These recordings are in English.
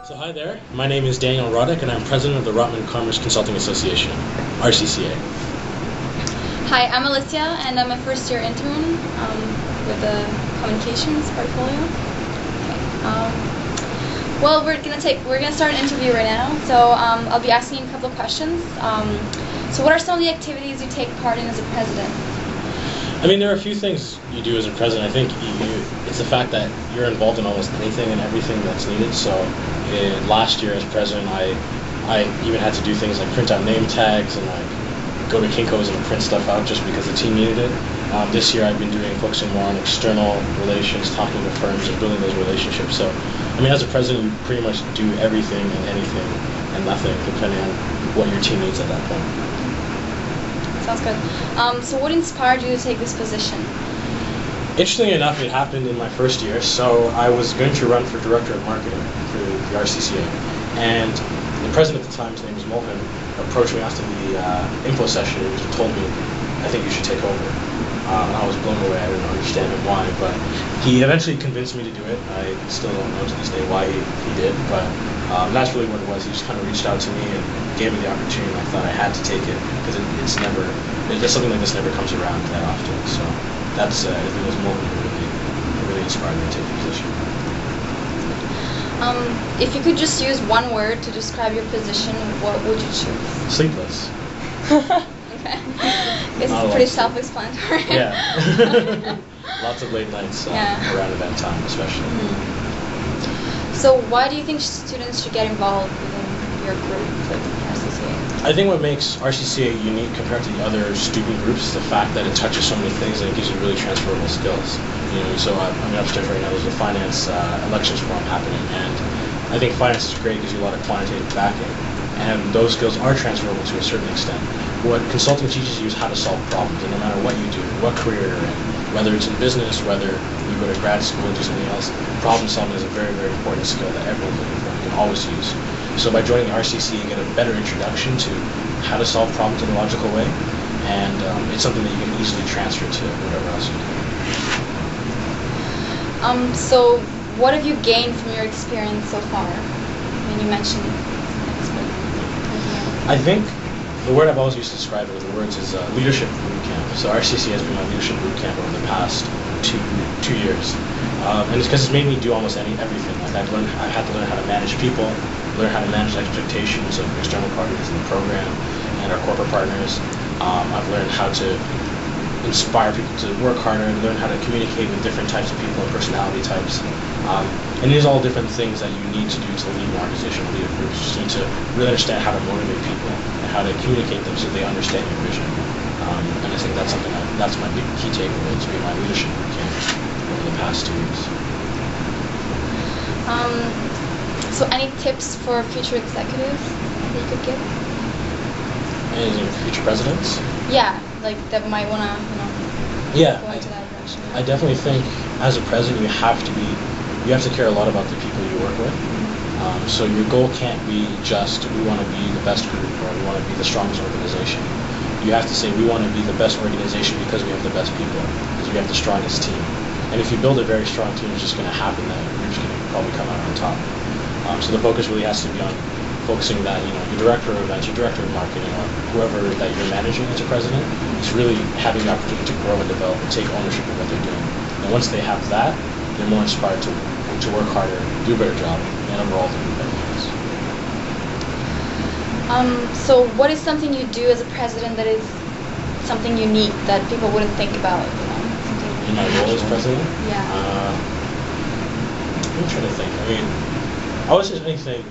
So hi there, my name is Daniel Roddick and I'm president of the Rotman Commerce Consulting Association, RCCA. Hi, I'm Alessia and I'm a first year intern with the communications portfolio. Okay. Well, we're gonna start an interview right now. So I'll be asking you a couple of questions. So what are some of the activities you take part in as a president? I mean, there are a few things you do as a president. I think it's the fact that you're involved in almost anything and everything that's needed. So last year as president, I even had to do things like print out name tags and like go to Kinko's and print stuff out just because the team needed it. This year I've been focusing more on external relations, talking to firms and building those relationships. So, I mean, as a president, you pretty much do everything and anything and nothing depending on what your team needs at that point. Sounds good. So what inspired you to take this position? Interestingly enough, it happened in my first year. So I was going to run for director of marketing for the RCCA, and the president at the time, his name was Mohan, approached me after the info session and told me, I think you should take over. And I was blown away. I didn't understand why, but he eventually convinced me to do it. I still don't know to this day why he did, but that's really what it was. He just kind of reached out to me and gave me the opportunity, and I thought I had to take it because something like this never comes around that often. So that's, I think it was a moment that really inspired me to take the position. If you could just use one word to describe your position, what would you choose? Sleepless. Okay. It's pretty self-explanatory. Yeah. Lots of late nights around event time, especially. So why do you think students should get involved within your group, like RCCA? I think what makes RCCA unique compared to the other student groups is the fact that it touches so many things and it gives you really transferable skills. So I'm upstairs right now. There's a finance elections forum happening, and I think finance is great. It gives you a lot of quantitative backing, and those skills are transferable to a certain extent. What consulting teaches you is how to solve problems, and no matter what you do, what career you're in, whether it's in business, whether you go to grad school or do something else, problem solving is a very, very important skill that everyone's looking for and you can always use. So by joining the RCC, you get a better introduction to how to solve problems in a logical way, and it's something that you can easily transfer to whatever else you do. So what have you gained from your experience so far? I mean, you mentioned expert. I think the word I've always used to describe it with the words is leadership boot camp. So RCC has been my leadership boot camp over the past two years, and it's because it's made me do almost everything. Like I've had to learn how to manage people, learn how to manage expectations of external parties in the program and our corporate partners. I've learned how to inspire people to work harder and learn how to communicate with different types of people and personality types. And these are all different things that you need to do to lead an organization, lead a group. You just need to really understand how to motivate people and how to communicate them so they understand your vision. And I think that's something that's my big key takeaway. It's been my leadership camp over the past 2 years. So any tips for future executives that you could give? Any future presidents? Yeah, like that might want to, go into that direction. I definitely think as a president you have to care a lot about the people you work with. So your goal can't be just we want to be the best group or we want to be the strongest organization. You have to say we want to be the best organization because we have the best people, because we have the strongest team. And if you build a very strong team, it's just going to happen that you're just going to probably come out on top. So the focus really has to be on focusing that, your director of events, your director of marketing, or whoever that you're managing as a president, is really having the opportunity to grow and develop and take ownership of what they're doing. And once they have that, they're more inspired to work harder, do a better job, and overall to do better things. So what is something you do as a president that is something unique that people wouldn't think about? In my role as president? Yeah. I'm trying to think. I mean, I would say anything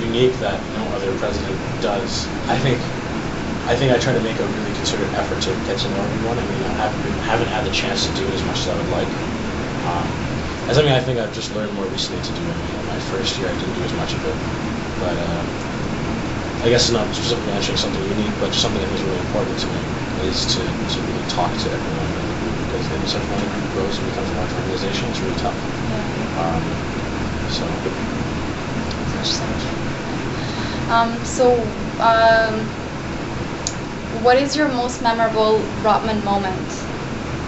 unique that no other president does. I think I try to make a really concerted effort to get to know everyone. I mean, I haven't had the chance to do it as much as I would like. That's something I think I've just learned more recently to do. I mean, in my first year I didn't do as much of it, but I guess not specifically mentioning something unique, but just something that was really important to me is to really talk to everyone in the group, because in such when the group grows and becomes a large organization, it's really tough. What is your most memorable Rotman moment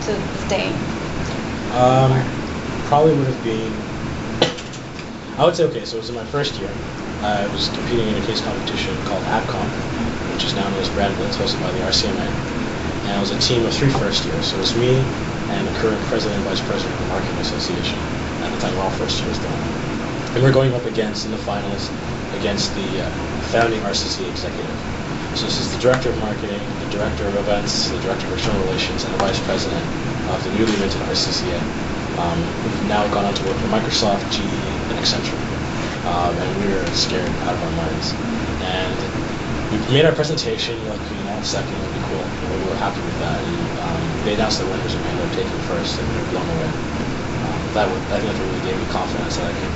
to this day? Probably would have been I would say, okay, so it was in my first year. I was competing in a case competition called AdCom, which is now known as Brand Blitz, hosted by the RCMA. And it was a team of 3 first years. So it was me and the current president and vice president of the Marketing Association. At the time, we're all first years then. And we're going up against, in the finals, against the founding RCCA executive. So this is the director of marketing, the director of events, the director of external relations, and the vice president of the newly minted RCCA. We've now gone on to work for Microsoft, GE, and Accenture. And we were scared out of our minds. And we made our presentation, like, second would be cool. We were happy with that. And, they announced the winners and we ended up taking first, and we were blown away. I think that really gave me confidence that I could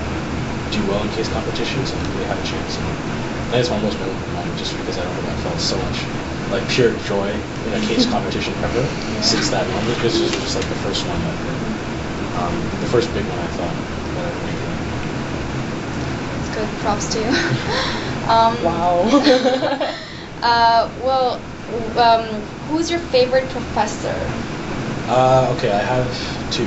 do well in case competitions and really have a chance. And that's my most memorable moment, just because I don't think I felt so much like pure joy in a case competition ever since that moment, because it was just like the first one the first big one I thought that I would make it. That's good. Props to you. Wow. Well, who's your favorite professor? Okay, I have 2.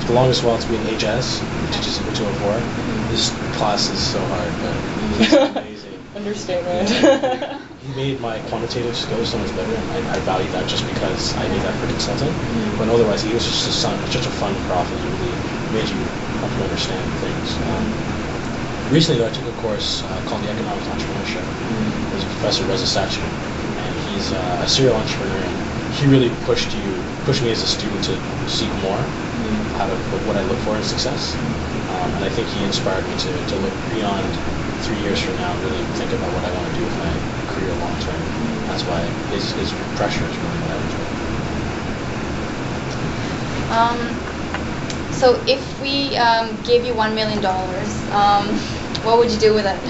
The longest while it's been HS, who teaches in 204. This class is so hard, but he's amazing. Understatement. Yeah. He made my quantitative skills so much better, and I value that just because I did that for consulting. But otherwise, he was just such a fun prof, and he really made you help you understand things. Recently, though, I took a course called the Economics of Entrepreneurship. There's a professor, Reza Sachi, and he's a serial entrepreneur, and he really pushed me as a student to seek more out of what I look for in success. And I think he inspired me to look beyond 3 years from now, really think about what I want to do with my career long term. That's why his pressure is really what I enjoy. So if we gave you $1 million, what would you do with it?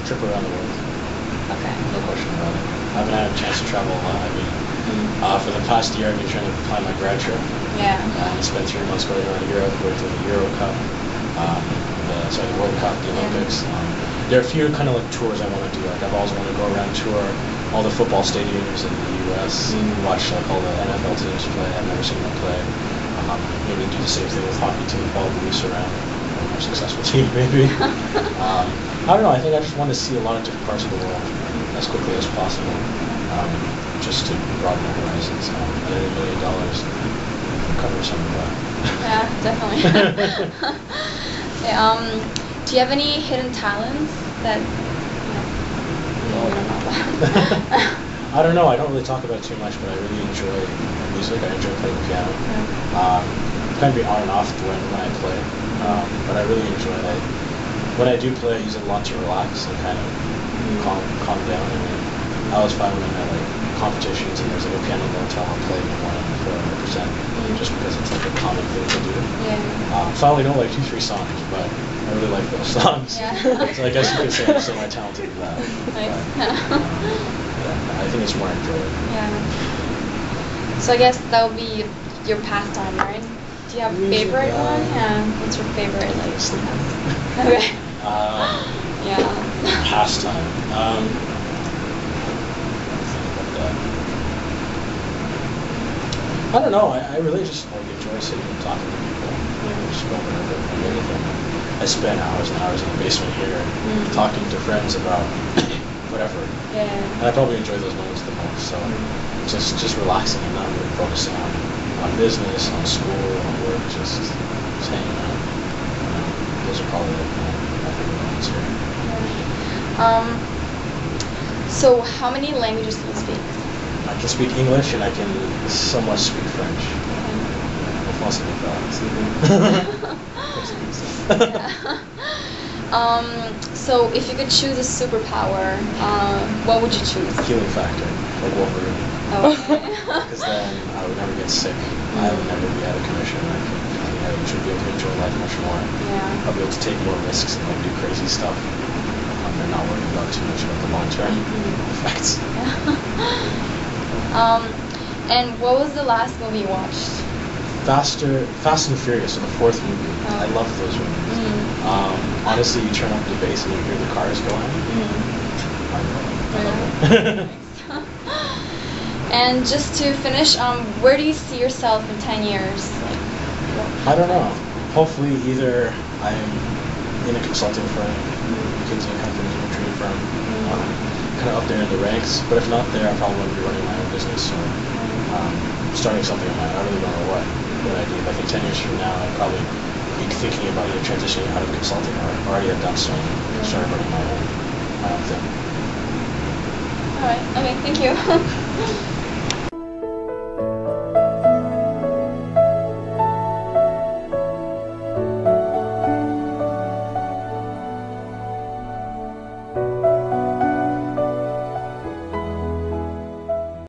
Trip around the world. Okay. No question about it. I haven't had a chance to travel a lot. I mean, for the past year, I've been trying to plan my grad trip. Yeah. I spent 3 months going around Europe, going to the Euro Cup, the World Cup, the Olympics. There are a few kind of like tours I want to do. Like I've always wanted to go around and tour all the football stadiums in the U.S. and watch like all the NFL teams play. I've never seen them play. Maybe do the same thing with hockey team, follow the Leafs around, a more successful team maybe. I don't know. I think I just want to see a lot of different parts of the world as quickly as possible, just to broaden my horizons. And then $1 million will cover some of that. Yeah, definitely. Do you have any hidden talents that you don't know about? I don't know. I don't really talk about it too much, but I really enjoy music. I enjoy playing the piano. Kind of be on and off when I play, but I really enjoy it. When I do play, I use it a lot to relax and kind of calm down. And I always find when I'm at like competitions and there's like a piano note, I'll play one before I represent, just because it's like a common thing to do. Yeah. So I only know like 2-3 songs, but I really like those songs. Yeah. So I guess you could say I'm semi-talented in that. Nice. But, I think it's more enjoyable. Yeah. So I guess that would be your pastime, right? Do you have a favorite one? Yeah. What's your favorite? Like Sleeping. Okay. Yeah. Pastime. I don't know. I really just like enjoy sitting and talking to people. Just going over anything. I spend hours and hours in the basement here talking to friends about whatever. Yeah. And I probably enjoy those moments the most. So just relaxing and not really focusing on business, on school, on work, just hanging out. Those are probably my favorite moments here. So how many languages do you speak? I can speak English and I can somewhat speak French. So if you could choose a superpower, what would you choose? Healing factor, like Wolverine. Oh, okay. Because then I would never get sick. I would never be out of commission. I should be able to enjoy life much more. Yeah. I'll be able to take more risks and like do crazy stuff. And not worry about too much about the long-term effects. And what was the last movie you watched? Fast and Furious, so the 4th movie. I love those movies. Honestly, you turn up the bass and you hear the cars going. I love it. And just to finish, where do you see yourself in 10 years? I don't know. Hopefully, either I'm in a consulting firm, McKinsey & Company, a trading firm, kind of up there in the ranks. But if not there, I probably would be running my own business or starting something of mine. I really don't know what I do. But I think 10 years from now, I'd probably be thinking about either transitioning out of consulting or already have done so and started running my own thing. All right. Okay. Thank you.